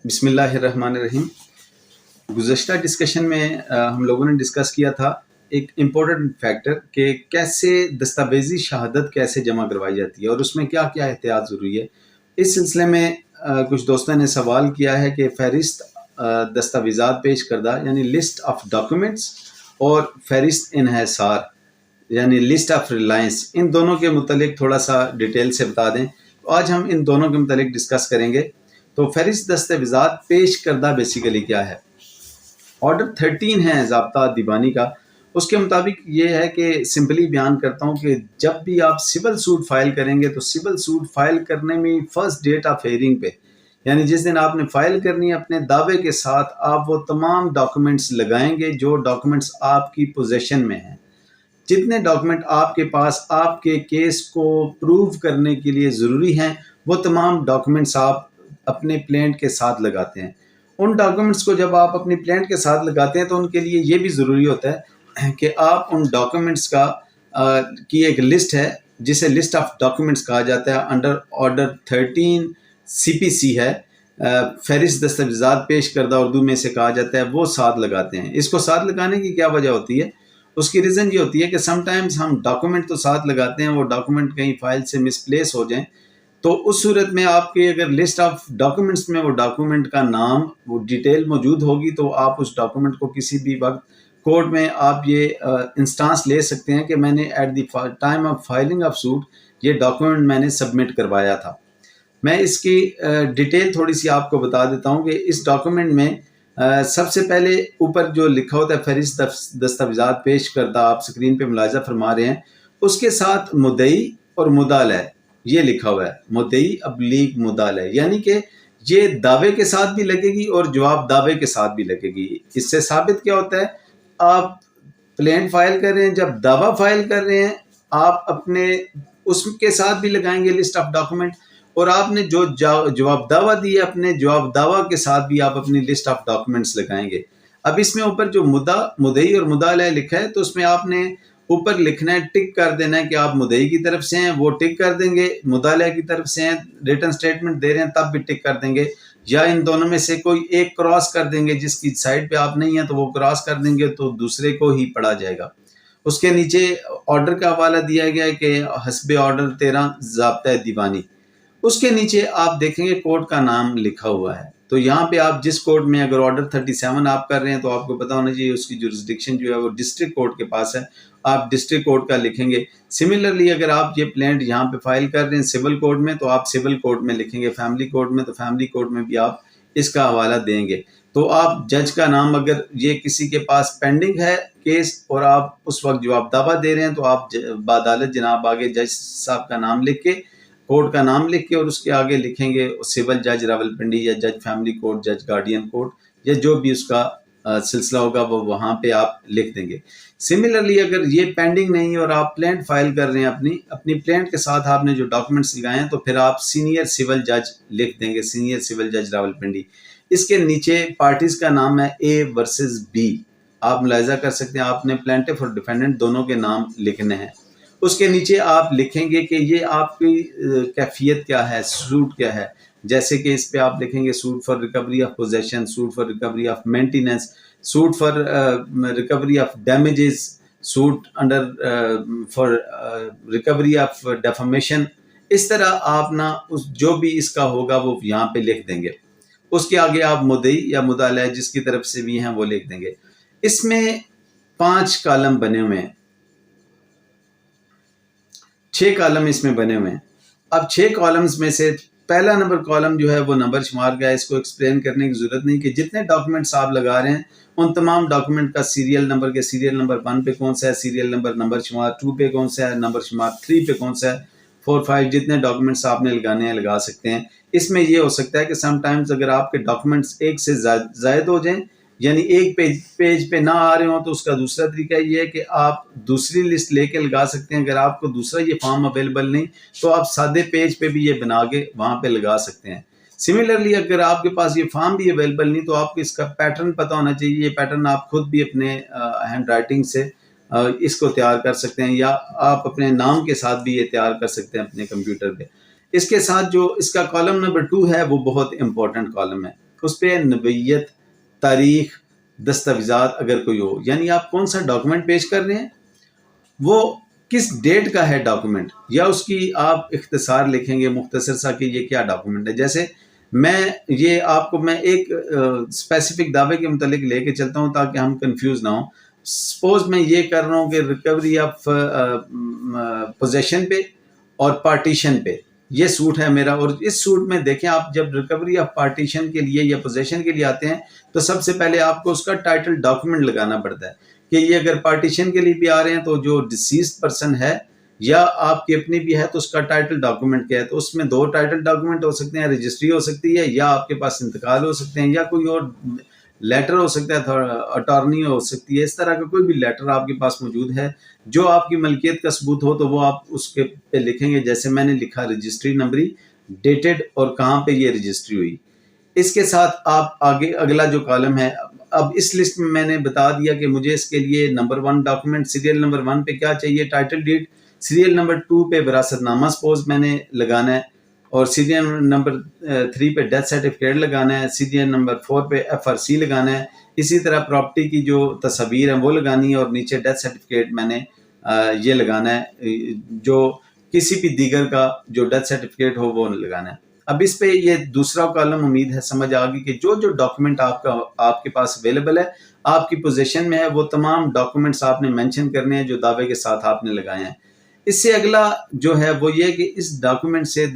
بسم اللہ الرحمن الرحیم۔ گزشتہ ڈسکشن میں ہم لوگوں نے ڈسکس کیا تھا ایک امپورٹنٹ فیکٹر کہ کیسے دستاویزی شہادت کیسے جمع کروائی جاتی ہے اور اس میں کیا کیا احتیاط ضروری ہے۔ اس سلسلے میں کچھ دوستوں نے سوال کیا ہے کہ فہرست دستاویزات پیش کردہ یعنی لسٹ آف ڈاکومنٹس اور فہرست انحصار یعنی لسٹ آف ریلائنس، ان دونوں کے متعلق تھوڑا سا ڈیٹیل سے بتا دیں۔ تو آج ہم ان دونوں کے متعلق ڈسکس کریں گے۔ تو فہرست دستاویزات پیش کردہ بیسیکلی کیا ہے؟ آرڈر 13 ہے ضابطہ دیوانی کا، اس کے مطابق یہ ہے کہ سمپلی بیان کرتا ہوں کہ جب بھی آپ سول سوٹ فائل کریں گے تو سول سوٹ فائل کرنے میں فرسٹ ڈیٹ آف ہیئرنگ پہ یعنی جس دن آپ نے فائل کرنی ہے اپنے دعوے کے ساتھ آپ وہ تمام ڈاکومنٹس لگائیں گے جو ڈاکومنٹس آپ کی پوزیشن میں ہیں۔ جتنے ڈاکومنٹ آپ کے پاس آپ کے کیس کو پروو کرنے کے لیے ضروری ہیں وہ تمام ڈاکومنٹس آپ اپنے پلینٹ کے ساتھ لگاتے ہیں۔ ان ڈاکومنٹس کو جب آپ اپنی پلینٹ کے ساتھ لگاتے ہیں تو ان کے لیے یہ بھی ضروری ہوتا ہے کہ آپ ان ڈاکومنٹس کی ایک لسٹ ہے جسے لسٹ آف ڈاکومنٹس کہا جاتا ہے، انڈر آرڈر 13 CPC ہے، فہرست دستاویزات پیش کردہ اردو میں سے کہا جاتا ہے، وہ ساتھ لگاتے ہیں۔ اس کو ساتھ لگانے کی کیا وجہ ہوتی ہے؟ اس کی ریزن یہ ہوتی ہے کہ سم ٹائمز ہم ڈاکومنٹ تو ساتھ لگاتے ہیں، وہ ڈاکومنٹ کہیں فائل سے مس پلیس ہو جائیں تو اس صورت میں آپ کے اگر لسٹ آف ڈاکومنٹس میں وہ ڈاکومنٹ کا نام وہ ڈیٹیل موجود ہوگی تو آپ اس ڈاکومنٹ کو کسی بھی وقت کورٹ میں آپ یہ انسٹانس لے سکتے ہیں کہ میں نے at the time of filing of suit یہ ڈاکومنٹ میں نے سبمٹ کروایا تھا۔ میں اس کی ڈیٹیل تھوڑی سی آپ کو بتا دیتا ہوں کہ اس ڈاکومنٹ میں سب سے پہلے اوپر جو لکھا ہوتا ہے فہرست دستاویزات پیش کردہ، آپ سکرین پہ ملاحظہ فرما رہے ہیں، اس کے ساتھ مدعی اور مدعا علیہ یہ لکھا ہوا ہے، مدعی ابلیغ مدعا علیہ، یعنی کہ یہ دعوے کے ساتھ بھی لگے گی اور جواب دعوے کے ساتھ بھی لگے گی۔ اس سے ثابت کیا ہوتا ہے؟ آپ پلین فائل کر رہے ہیں، جب دعویٰ فائل کر رہے ہیں آپ اپنے اس کے ساتھ بھی لگائیں گے لسٹ آف ڈاکومنٹ، اور آپ نے جو جواب دعویٰ دی ہے اپنے جواب دعویٰ کے ساتھ بھی آپ اپنی لسٹ آف ڈاکومنٹس لگائیں گے۔ اب اس میں اوپر جو مدعی اور مدعا علیہ لکھا ہے تو اس میں آپ نے اوپر لکھنا ہے، ٹک کر دینا ہے کہ آپ مدعی کی طرف سے ہیں، وہ ٹک کر دیں گے، مدعا علیہ کی طرف سے ہیں، ریٹن سٹیٹمنٹ دے رہے ہیں تب بھی ٹک کر دیں گے، یا ان دونوں میں سے کوئی ایک کراس کر دیں گے، جس کی سائڈ پہ آپ نہیں ہیں تو وہ کراس کر دیں گے تو دوسرے کو ہی پڑھا جائے گا۔ اس کے نیچے آرڈر کا حوالہ دیا گیا ہے کہ حسب آرڈر 13 ضابطہ دیوانی، اس کے نیچے آپ دیکھیں گے کورٹ کا نام لکھا ہوا ہے۔ تو یہاں پہ آپ جس کورٹ میں اگر آرڈر 37 آپ کر رہے ہیں تو آپ کو پتا ہونا چاہیے اس کی جورسڈکشن جو ہے وہ ڈسٹرکٹ کورٹ کے پاس ہے، آپ ڈسٹرکٹ کورٹ کا لکھیں گے۔ سملرلی اگر آپ یہ پلینٹ یہاں پہ فائل کر رہے ہیں سول کورٹ میں تو آپ سول کورٹ میں لکھیں گے، فیملی کورٹ میں تو فیملی کورٹ میں بھی آپ اس کا حوالہ دیں گے۔ تو آپ جج کا نام اگر یہ کسی کے پاس پینڈنگ ہے کیس اور آپ اس وقت جواب دعویٰ دے رہے ہیں تو آپ بعدالت جناب آگے جج صاحب کا نام لکھ کے، کورٹ کا نام لکھ کے اور اس کے آگے لکھیں گے سول جج راولپنڈی یا جج فیملی کورٹ، جج گارڈین کورٹ یا جو بھی اس کا سلسلہ ہوگا وہ وہاں پہ آپ لکھ دیں گے۔ سملرلی اگر یہ پینڈنگ نہیں اور آپ پلینٹ فائل کر رہے ہیں اپنی پلینٹ کے ساتھ آپ نے جو ڈاکومنٹس لگائے ہیں تو پھر آپ سینئر سول جج لکھ دیں گے، سینئر سول جج راولپنڈی۔ اس کے نیچے پارٹیز کا نام ہے A ورسز B، آپ ملاحظہ کر سکتے ہیں، آپ نے پلینٹف اور ڈیفینڈنٹ دونوں کے نام لکھنے ہیں۔ اس کے نیچے آپ لکھیں گے کہ یہ آپ کی کیفیت کیا ہے، سوٹ کیا ہے، جیسے کہ اس پہ آپ لکھیں گے suit for recovery of possession, suit for recovery of maintenance, suit for recovery of damages, suit under for recovery of defamation. اس طرح آپ جو بھی اس کا ہوگا وہ یہاں پہ لکھ دیں گے۔ اس کے آگے آپ مدعی یا مدعا علیہ جس کی طرف سے بھی ہیں وہ لکھ دیں گے۔ اس میں 5 کالم بنے ہوئے ہیں، 6 کالم اس میں بنے ہوئے ہیں۔ اب 6 کالمز میں سے پہلا نمبر کالم جو ہے وہ نمبر شمار کا ہے، اس کو ایکسپلین کرنے کی ضرورت نہیں کہ جتنے ڈاکومنٹس آپ لگا رہے ہیں ان تمام ڈاکومنٹ کا سیریل نمبر کے سیریل نمبر 1 پہ کون سا ہے، سیریل نمبر شمار 2 پہ کون سا ہے، نمبر شمار 3 پہ کون سا ہے، 4 5 جتنے ڈاکومنٹس آپ نے لگانے ہیں لگا سکتے ہیں۔ اس میں یہ ہو سکتا ہے کہ سم ٹائمز اگر آپ کے ڈاکومنٹس ایک سے زائد ہو جائیں یعنی ایک پیج پہ نہ آ رہے ہوں تو اس کا دوسرا طریقہ یہ ہے کہ آپ دوسری لسٹ لے کے لگا سکتے ہیں۔ اگر آپ کو دوسرا یہ فارم اویلیبل نہیں تو آپ سادے پیج پہ بھی یہ بنا کے وہاں پہ لگا سکتے ہیں۔ سملرلی اگر آپ کے پاس یہ فارم بھی اویلیبل نہیں تو آپ کو اس کا پیٹرن پتہ ہونا چاہیے، یہ پیٹرن آپ خود بھی اپنے ہینڈ رائٹنگ سے اس کو تیار کر سکتے ہیں یا آپ اپنے نام کے ساتھ بھی یہ تیار کر سکتے ہیں اپنے کمپیوٹر پہ۔ اس کے ساتھ جو اس کا کالم نمبر 2 ہے وہ بہت امپورٹنٹ کالم ہے۔ اس پہ نوعیت، تاریخ، دستاویزات اگر کوئی ہو، یعنی آپ کون سا ڈاکومنٹ پیش کر رہے ہیں، وہ کس ڈیٹ کا ہے ڈاکومنٹ، یا اس کی آپ اختصار لکھیں گے مختصر سا کہ یہ کیا ڈاکومنٹ ہے. جیسے یہ آپ کو میں ایک اسپیسیفک دعوے کے متعلق لے کے چلتا ہوں تاکہ ہم کنفیوز نہ ہوں. سپوز میں یہ کر رہا ہوں کہ ریکوری آف پوزیشن پہ اور پارٹیشن پہ یہ سوٹ ہے میرا، اور اس سوٹ میں دیکھیں آپ جب ریکوری آف پارٹیشن کے لیے یا پوزیشن کے لیے آتے ہیں تو سب سے پہلے آپ کو اس کا ٹائٹل ڈاکومنٹ لگانا پڑتا ہے کہ یہ اگر پارٹیشن کے لیے بھی آ رہے ہیں تو جو ڈیسیزڈ پرسن ہے یا آپ کی اپنی بھی ہے تو اس کا ٹائٹل ڈاکومنٹ کیا ہے. تو اس میں 2 ٹائٹل ڈاکومنٹ ہو سکتے ہیں، رجسٹری ہو سکتی ہے یا آپ کے پاس انتقال ہو سکتے ہیں یا کوئی اور لیٹر ہو سکتا ہے، اٹارنی ہو سکتی ہے. اس طرح کا کوئی بھی لیٹر آپ کے پاس موجود ہے جو آپ کی ملکیت کا ثبوت ہو تو وہ آپ اس کے پہ لکھیں گے. جیسے میں نے لکھا رجسٹری نمبری، ڈیٹڈ اور کہاں پہ یہ رجسٹری ہوئی. اس کے ساتھ آپ آگے اگلا جو کالم ہے، اب اس لسٹ میں نے بتا دیا کہ مجھے اس کے لیے نمبر 1 ڈاکومنٹ سیریل نمبر 1 پہ کیا چاہیے، ٹائٹل ڈیڈ. سیریل نمبر 2 پہ وراثت نامہ سپوز میں نے لگانا ہے، اور سیریل نمبر 3 پہ ڈیتھ سرٹیفکیٹ لگانا ہے، سیریل نمبر 4 پہ FRC لگانا ہے. اسی طرح پراپرٹی کی جو تصاویر ہیں وہ لگانی ہے، اور نیچے ڈیتھ سرٹیفکیٹ میں نے یہ لگانا ہے، جو کسی بھی دیگر کا جو ڈیتھ سرٹیفکیٹ ہو وہ لگانا ہے. اب اس پہ یہ دوسرا کالم امید ہے سمجھ آ گئی کہ جو ڈاکومنٹ آپ کے پاس اویلیبل ہے، آپ کی پوزیشن میں ہے، وہ تمام ڈاکومنٹس آپ نے مینشن کرنے ہیں جو دعوے کے ساتھ آپ نے لگائے ہیں. اس سے اگلا جو ہے وہ یہ کہ اس ڈاکومنٹ سے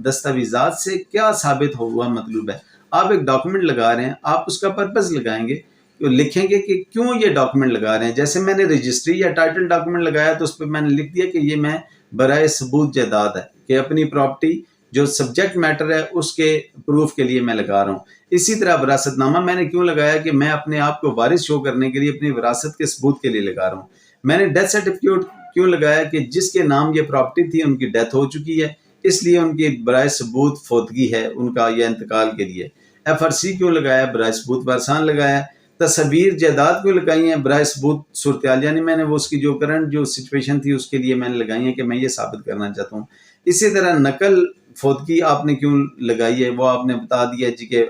دستاویزات سے کیا ثابت ہوا مطلوب ہے. آپ ایک ڈاکومنٹ لگا رہے ہیں، آپ اس کا پرپز لگائیں گے، لکھیں گے کہ کیوں یہ ڈاکومنٹ لگا رہے ہیں. جیسے میں نے رجسٹری یا ٹائٹل ڈاکومنٹ لگایا تو اس پہ میں نے لکھ دیا کہ یہ میں برائے ثبوت جائیداد ہے، کہ اپنی پراپرٹی جو سبجیکٹ میٹر ہے اس کے پروف کے لیے میں لگا رہا ہوں. اسی طرح وراثت نامہ میں نے کیوں لگایا کہ میں اپنے آپ کو وارث شو کرنے کے لیے اپنی وراثت کے ثبوت کے لیے لگا رہا ہوں. میں نے ڈیتھ سرٹیفکیٹ کیوں لگایا کہ جس کے نام یہ پراپرٹی تھی ان کی ڈیتھ ہو چکی ہے، اس لیے ان کی برائے ثبوت فوتگی ہے ان کا یا انتقال کے لیے. FRC کیوں لگایا، برائے ثبوت وارثان لگایا. تصاویر جائیداد کیوں لگائی ہیں، برائے ثبوت صورتحال، یعنی میں نے وہ اس کی جو کرنٹ جو سچویشن تھی اس کے لیے میں نے لگائی ہیں کہ میں یہ ثابت کرنا چاہتا ہوں. اسی طرح نقل فوتگی آپ نے کیوں لگائی ہے وہ آپ نے بتا دیا جی کہ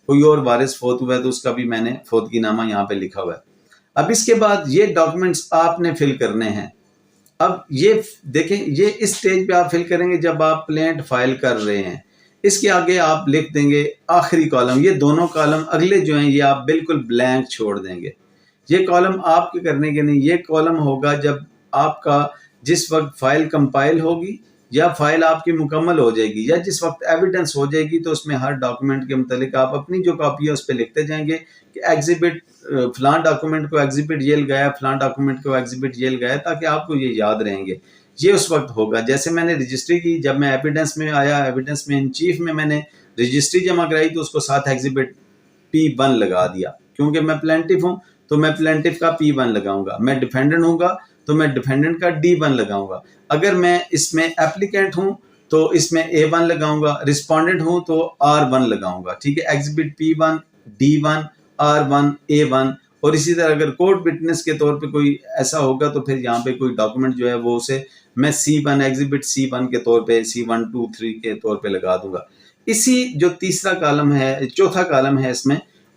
کوئی اور وارث فوت ہوا ہے تو اس کا بھی میں نے فوتگی نامہ یہاں پہ لکھا ہوا ہے. اب اس کے بعد یہ ڈاکومنٹس آپ نے فل کرنے ہیں. اب یہ دیکھیں یہ اس سٹیج پہ آپ فل کریں گے جب آپ پلینٹ فائل کر رہے ہیں. اس کے آگے آپ لکھ دیں گے آخری کالم، یہ دونوں کالم اگلے جو ہیں یہ آپ بالکل بلینک چھوڑ دیں گے. یہ کالم آپ کے کرنے کے نہیں، یہ کالم ہوگا جب آپ کا جس وقت فائل کمپائل ہوگی یا فائل آپ کی مکمل ہو جائے گی یا جس وقت ایویڈنس ہو جائے گی تو اس میں ہر ڈاکومنٹ کے متعلق آپ اپنی جو کاپی ہے اس پہ لکھتے جائیں گے کہ ایگزیبٹ فلاں ڈاکومنٹ کو ایگزیبٹ یہ لگایا، فلاں ڈاکومنٹ کو ایگزیبٹ یہ لگایا، تاکہ آپ کو یہ یاد رہیں گے. یہ اس وقت ہوگا جیسے میں نے رجسٹری کی، جب میں ایویڈنس میں آیا، ایویڈنس میں ان چیف میں نے رجسٹری جمع کرائی تو اس کو ساتھ ایگزیبٹ P1 لگا دیا. کیونکہ میں پلینٹف ہوں تو میں پلینٹف کا P1 لگاؤں گا، میں ڈیفینڈنٹ ہوں گا تو میں ڈیفینڈنٹ کا D1 لگاؤں گا. اگر میں اس میں اپلیکینٹ ہوں تو اس میں A1 لگاؤں گا، رسپونڈنٹ ہوں تو R1 لگاؤں گا. ٹھیک ہے، exhibit P1 D1 R1 A1. اور اسی طرح اگر کورٹ وٹنس کے طور پہ کوئی ایسا ہوگا تو پھر یہاں پہ کوئی ڈاکومنٹ جو ہے وہ اسے میں C1 ایگزیبٹ C1 کے طور پہ C1 2 3 کے طور پہ لگا دوں گا. اسی جو تیسرا کالم ہے، چوتھا کالم ہے، اس میں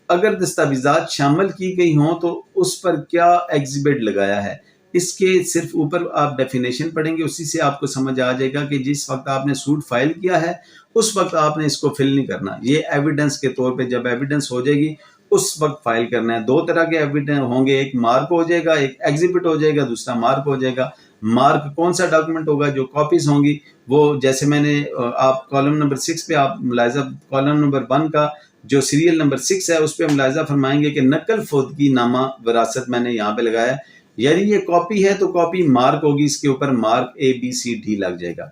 اگر دستاویزات شامل کی گئی ہوں تو اس پر کیا ایگزیبٹ لگایا ہے. اس کے صرف اوپر آپ ڈیفینیشن پڑھیں گے، اسی سے آپ کو سمجھ آ جائے گا کہ جس وقت آپ نے سوٹ فائل کیا ہے اس وقت آپ نے اس کو فل نہیں کرنا. یہ ایویڈنس کے طور پہ جب ایویڈنس ہو جائے گی اس وقت فائل کرنا ہے. 2 طرح کے ایویڈنس ہوں گے، ایک مارک ہو جائے گا، ایک ایگزیبٹ ہو جائے گا، دوسرا مارک ہو جائے گا. مارک کون سا ڈاکومنٹ ہوگا، جو کاپیز ہوں گی وہ جیسے میں نے آپ کالم نمبر 6 پہ آپ ملاحظہ کالم نمبر 1 کا جو سیریل نمبر 6 ہے اس پہ ملاحظہ فرمائیں گے کہ نقل فوتگی نامہ وراثت میں نے یہاں پہ لگایا، یعنی یہ کاپی ہے تو کاپی مارک ہوگی، اس کے اوپر مارک ABCD لگ جائے گا.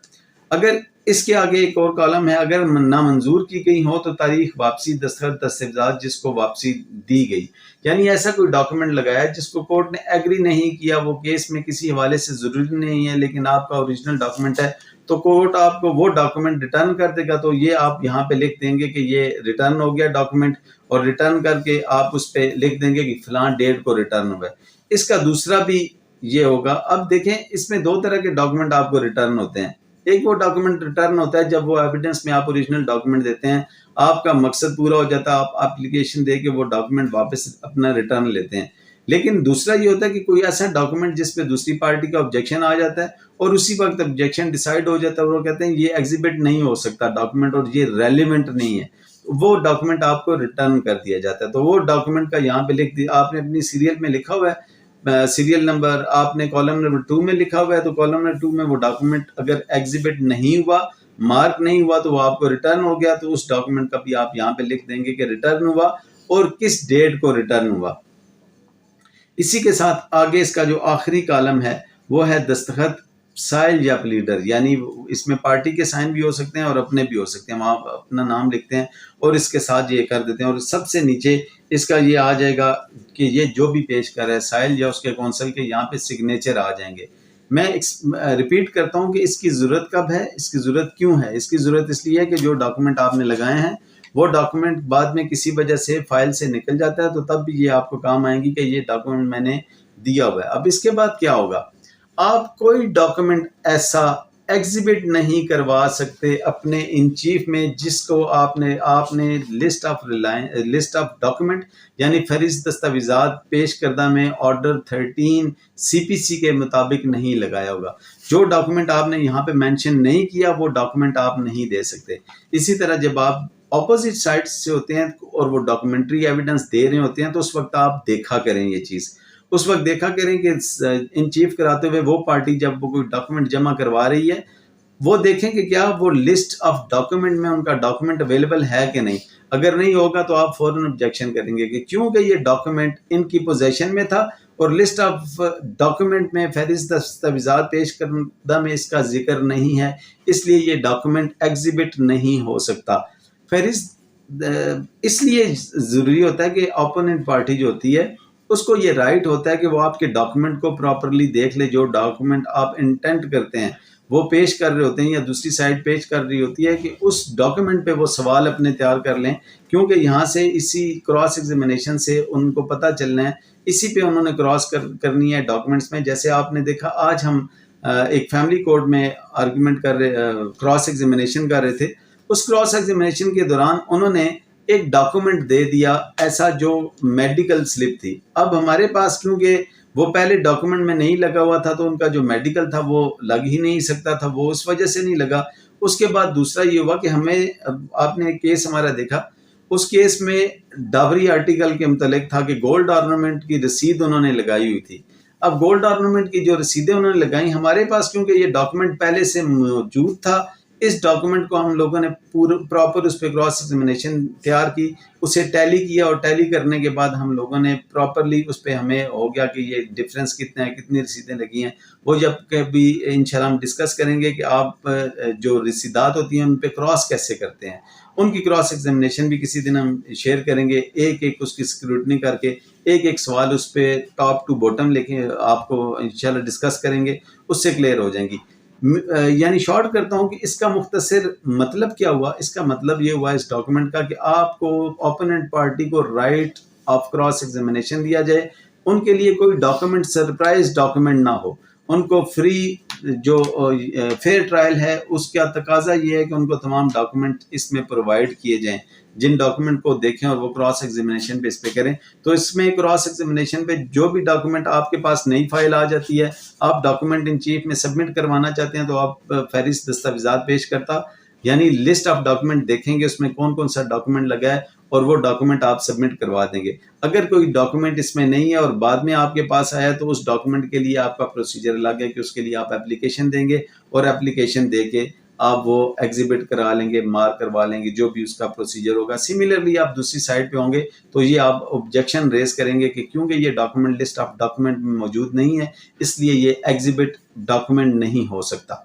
اگر اس کے آگے ایک اور کالم ہے، اگر نامنظور کی گئی ہو تو تاریخ واپسی دستخط دستاویزات جس کو واپسی دی گئی، یعنی ایسا کوئی ڈاکومنٹ لگایا جس کو کورٹ نے ایگری نہیں کیا، وہ کیس میں کسی حوالے سے ضروری نہیں ہے لیکن آپ کا اوریجنل ڈاکومنٹ ہے تو کورٹ آپ کو وہ ڈاکومنٹ ریٹرن کر دے گا. تو یہ آپ یہاں پہ لکھ دیں گے کہ یہ ریٹرن ہو گیا ڈاکومنٹ، اور ریٹرن کر کے آپ اس پہ لکھ دیں گے کہ فلاں ڈیٹ کو ریٹرن ہوا ہے. اس کا دوسرا بھی یہ ہوگا. اب دیکھیں اس میں 2 طرح کے ڈاکومنٹ آپ کو ریٹرن ہوتے ہیں. ایک وہ ڈاکومنٹ ریٹرن ہوتا ہے جب وہ ایویڈنس میں آپ اوریجنل ڈاکومنٹ دیتے ہیں، آپ کا مقصد پورا ہو جاتا ہے، آپ اپلیکیشن دے کے وہ ڈاکومنٹ واپس اپنا ریٹرن لیتے ہیں. لیکن دوسرا یہ ہوتا ہے کہ کوئی ایسا ڈاکومنٹ جس پہ دوسری پارٹی کا آبجیکشن آ جاتا ہے اور اسی وقت آبجیکشن ڈیسائیڈ ہو جاتا ہے، اور وہ کہتے ہیں یہ ایگزیبٹ نہیں ہو سکتا ڈاکومنٹ اور یہ ریلیونٹ نہیں ہے، وہ ڈاکومنٹ آپ کو ریٹرن کر دیا جاتا ہے. تو وہ ڈاکومنٹ کا یہاں پہ لکھ دیا آپ نے، اپنی سیریل میں لکھا ہوا ہے، سیریل نمبر آپ نے کالم نمبر 2 میں لکھا ہوا ہے، تو کالم نمبر 2 میں وہ ڈاکومنٹ اگر ایگزیبٹ نہیں ہوا، مارک نہیں ہوا، تو وہ آپ کو ریٹرن ہو گیا. تو اس ڈاکومنٹ کا بھی آپ یہاں پہ لکھ دیں گے کہ ریٹرن ہوا اور کس ڈیٹ کو ریٹرن ہوا. اسی کے ساتھ آگے اس کا جو آخری کالم ہے وہ ہے دستخط سائل یا پلیڈر، یعنی اس میں پارٹی کے سائن بھی ہو سکتے ہیں اور اپنے بھی ہو سکتے ہیں. وہاں اپنا نام لکھتے ہیں اور اس کے ساتھ یہ کر دیتے ہیں، اور سب سے نیچے اس کا یہ آ جائے گا کہ یہ جو بھی پیش کر رہا ہے سائل یا اس کے کونسل کے، یہاں پہ سگنیچر آ جائیں گے. میں ریپیٹ کرتا ہوں کہ اس کی ضرورت کب ہے، اس کی ضرورت کیوں ہے. اس کی ضرورت اس لیے ہے کہ جو ڈاکومنٹ آپ نے لگائے ہیں وہ ڈاکومنٹ بعد میں کسی وجہ سے فائل سے نکل جاتا ہے، تو تب بھی یہ آپ کو کام آئیں گی کہ یہ ڈاکومنٹ میں نے دیا ہوا ہے. اب اس کے بعد کیا ہوگا، آپ کوئی ڈاکومنٹ ایسا ایگزیبٹ نہیں کروا سکتے اپنے ان چیف میں جس کو آپ نے لسٹ آف ڈاکومنٹ یعنی فہرست دستاویزات پیش کردہ میں آرڈر 13 CPC کے مطابق نہیں لگایا ہوگا. جو ڈاکومنٹ آپ نے یہاں پہ مینشن نہیں کیا وہ ڈاکومنٹ آپ نہیں دے سکتے. اسی طرح جب آپ اپوزٹ سائڈ سے ہوتے ہیں اور وہ ڈاکومنٹری ایویڈنس دے رہے ہوتے ہیں تو اس وقت آپ دیکھا کریں، یہ چیز اس وقت دیکھا کریں کہ ان چیف کراتے ہوئے وہ پارٹی جب وہ کوئی ڈاکومنٹ جمع کروا رہی ہے وہ دیکھیں کہ کیا وہ لسٹ آف ڈاکومنٹ میں ان کا ڈاکومنٹ اویلیبل ہے کہ نہیں. اگر نہیں ہوگا تو آپ فوراً آبجیکشن کریں گے کہ کیونکہ یہ ڈاکومنٹ ان کی پوزیشن میں تھا اور لسٹ آف ڈاکومنٹ میں فہرست دستاویزات پیش کردہ میں اس کا ذکر نہیں ہے، اس لیے یہ ڈاکومنٹ ایگزیبٹ نہیں ہو سکتا. فہرست اس لیے ضروری ہوتا ہے کہ اپوننٹ پارٹی جو ہوتی ہے اس کو یہ رائٹ ہوتا ہے کہ وہ آپ کے ڈاکومنٹ کو پراپرلی دیکھ لے. جو ڈاکومنٹ آپ انٹینٹ کرتے ہیں وہ پیش کر رہے ہوتے ہیں یا دوسری سائڈ پیش کر رہی ہوتی ہے کہ اس ڈاکومنٹ پہ وہ سوال اپنے تیار کر لیں، کیونکہ یہاں سے اسی کراس ایگزامینیشن سے ان کو پتہ چلنا ہے، اسی پہ انہوں نے کراس کرنی ہے ڈاکومنٹس میں. جیسے آپ نے دیکھا آج ہم ایک فیملی کورٹ میں آرگومنٹ کر رہے، کراس ایگزامینیشن کر رہے تھے. اس کراس ایگزامینیشن کے دوران انہوں نے ایک ڈاکومنٹ دے دیا ایسا جو میڈیکل سلپ تھی. اب ہمارے پاس کیونکہ وہ پہلے ڈاکومنٹ میں نہیں لگا ہوا تھا تو ان کا جو میڈیکل تھا وہ لگ ہی نہیں سکتا تھا، وہ اس وجہ سے نہیں لگا. اس کے بعد دوسرا یہ ہوا کہ ہمیں، آپ نے کیس ہمارا دیکھا، اس کیس میں ڈاوری آرٹیکل کے متعلق تھا کہ گولڈ آرنامنٹ کی رسید انہوں نے لگائی ہوئی تھی. اب گولڈ آرنامنٹ کی جو رسیدیں انہوں نے لگائی ہمارے پاس کیونکہ یہ ڈاکومنٹ پہلے سے موجود تھا، اس ڈاکومنٹ کو ہم لوگوں نے پراپر اس پہ کراس ایگزامینیشن تیار کی، اسے ٹیلی کیا اور ٹیلی کرنے کے بعد ہم لوگوں نے پراپرلی اس پہ ہمیں ہو گیا کہ یہ ڈفرینس کتنا ہے، کتنی رسیدیں لگی ہیں. وہ جب کبھی انشاءاللہ ہم ڈسکس کریں گے کہ آپ جو رسیدات ہوتی ہیں ان پہ کراس کیسے کرتے ہیں، ان کی کراس ایگزامینیشن بھی کسی دن ہم شیئر کریں گے، ایک ایک اس کی اسکروٹنی کر کے ایک ایک سوال اس پہ ٹاپ ٹو باٹم لے کے آپ کو انشاءاللہ ڈسکس کریں گے، اس سے کلیئر ہو جائیں گی. یعنی شارٹ کرتا ہوں کہ اس کا مختصر مطلب کیا ہوا. اس کا مطلب یہ ہوا اس ڈاکومنٹ کا کہ آپ کو اپوننٹ پارٹی کو رائٹ آف کراس ایگزامینیشن دیا جائے، ان کے لیے کوئی ڈاکومنٹ سرپرائز ڈاکومنٹ نہ ہو، ان کو فری جو فیئر ٹرائل ہے اس کا تقاضا یہ ہے کہ ان کو تمام ڈاکومنٹ اس میں پرووائڈ کیے جائیں. جن ڈاکومنٹ کو دیکھیں اور وہ کراس ایگزامینیشن پہ اس پہ کریں. تو اس میں کراس ایگزامینیشن پہ جو بھی ڈاکومنٹ آپ کے پاس نئی فائل آ جاتی ہے، آپ ڈاکومنٹ ان چیف میں سبمٹ کروانا چاہتے ہیں تو آپ فہرست دستاویزات پیش کرتا یعنی لسٹ آف ڈاکومنٹ دیکھیں گے اس میں کون کون سا ڈاکومنٹ لگا ہے اور وہ ڈاکومنٹ آپ سبمٹ کروا دیں گے. اگر کوئی ڈاکومنٹ اس میں نہیں ہے اور بعد میں آپ کے پاس آیا تو اس ڈاکومنٹ کے لیے آپ کا پروسیجر الگ ہے کہ اس کے لیے آپ اپلیکیشن دیں گے اور اپلیکیشن دے کے آپ وہ ایگزیبٹ کرا لیں گے، مارک کروا لیں گے، جو بھی اس کا پروسیجر ہوگا. سملرلی آپ دوسری سائڈ پہ ہوں گے تو یہ آپ آبجیکشن ریز کریں گے کہ کیونکہ یہ ڈاکومنٹ لسٹ آف ڈاکومنٹ میں موجود نہیں ہے اس لیے یہ ایگزیبٹ ڈاکومنٹ نہیں ہو سکتا.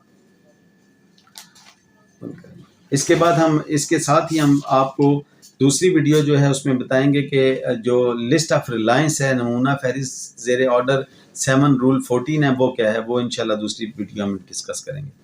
اس کے بعد اس کے ساتھ ہی ہم آپ کو دوسری ویڈیو جو ہے اس میں بتائیں گے کہ جو لسٹ آف ریلائنس ہے، نمونہ فہرست زیر آرڈر 7 رول 14 ہے، وہ کیا ہے، وہ انشاءاللہ دوسری ویڈیو ہم ڈسکس کریں گے.